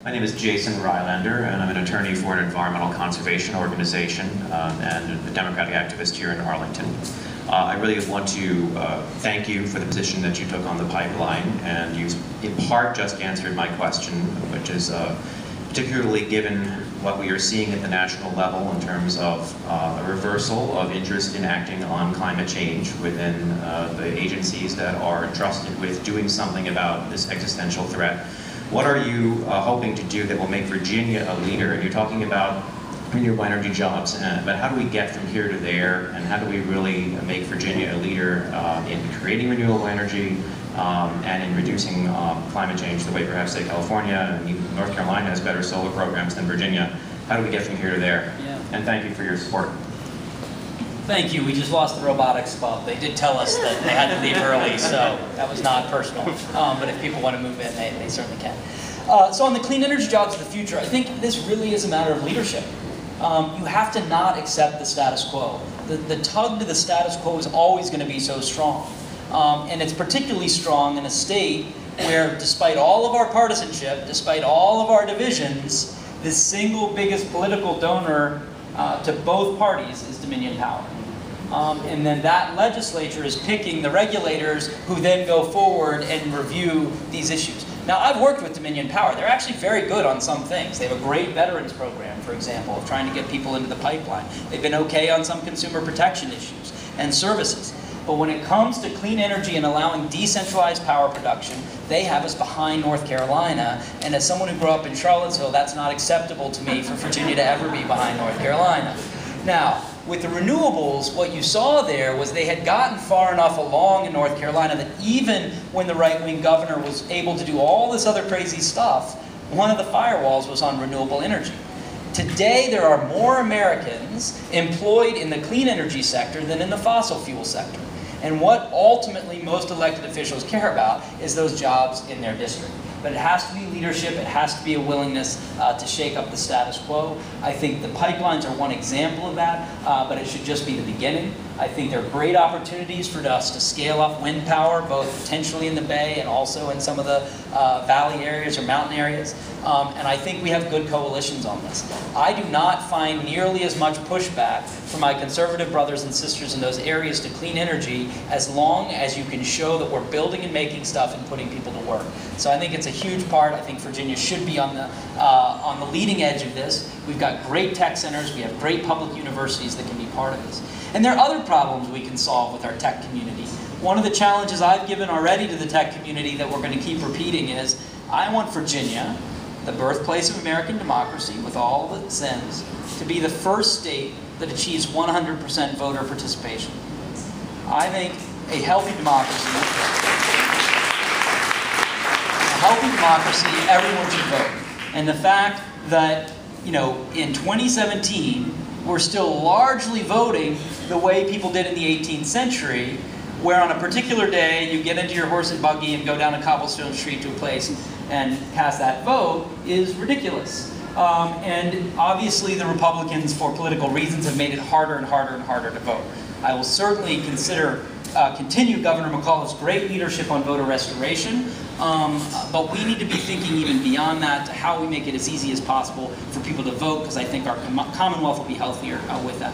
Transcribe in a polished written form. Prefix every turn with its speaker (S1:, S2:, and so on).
S1: My name is Jason Rylander, and I'm an attorney for an environmental conservation organization and a democratic activist here in Arlington. I really want to thank you for the position that you took on the pipeline, and you in part just answered my question, which is particularly given what we are seeing at the national level in terms of a reversal of interest in acting on climate change within the agencies that are entrusted with doing something about this existential threat. What are you hoping to do that will make Virginia a leader? You're talking about renewable energy jobs, but how do we get from here to there, and how do we really make Virginia a leader in creating renewable energy and in reducing climate change the way perhaps, say, California and North Carolina has better solar programs than Virginia? How do we get from here to there?
S2: Yeah.
S1: And thank you for your support.
S2: Thank you. We just lost the robotics club. They did tell us that they had to leave early, so that was not personal. But if people want to move in, they certainly can. So on the clean energy jobs of the future, I think this really is a matter of leadership. You have to not accept the status quo. The tug to the status quo is always going to be so strong. And it's particularly strong in a state where, despite all of our partisanship, despite all of our divisions, the single biggest political donor to both parties is Dominion power. And then that legislature is picking the regulators who then go forward and review these issues. Now, I've worked with Dominion Power. They're actually very good on some things. They have a great veterans program, for example, of trying to get people into the pipeline. They've been okay on some consumer protection issues and services. But when it comes to clean energy and allowing decentralized power production, they have us behind North Carolina. And as someone who grew up in Charlottesville, that's not acceptable to me for Virginia to ever be behind North Carolina. Now, with the renewables, what you saw there was they had gotten far enough along in North Carolina that even when the right-wing governor was able to do all this other crazy stuff, one of the firewalls was on renewable energy. Today, there are more Americans employed in the clean energy sector than in the fossil fuel sector. And what ultimately most elected officials care about is those jobs in their district. But it has to be leadership, it has to be a willingness to shake up the status quo. I think the pipelines are one example of that, but it should just be the beginning. I think there are great opportunities for us to scale up wind power, both potentially in the Bay and also in some of the valley areas or mountain areas. And I think we have good coalitions on this. I do not find nearly as much pushback from my conservative brothers and sisters in those areas to clean energy as long as you can show that we're building and making stuff and putting people to work. So I think it's a huge part. I think Virginia should be on the leading edge of this. We've got great tech centers. We have great public universities that can be part of this. And there are other problems we can solve with our tech community. One of the challenges I've given already to the tech community that we're going to keep repeating is, I want Virginia, the birthplace of American democracy with all of its sins, to be the first state that achieves 100% voter participation. I think a healthy democracy, everyone should vote. And the fact that, in 2017, we're still largely voting the way people did in the 18th century, where on a particular day you get into your horse and buggy and go down a cobblestone street to a place and cast that vote, is ridiculous. And obviously the Republicans, for political reasons, have made it harder and harder and harder to vote. I will certainly continue Governor McAuliffe's great leadership on voter restoration, but we need to be thinking even beyond that to how we make it as easy as possible for people to vote, because I think our Commonwealth will be healthier with that.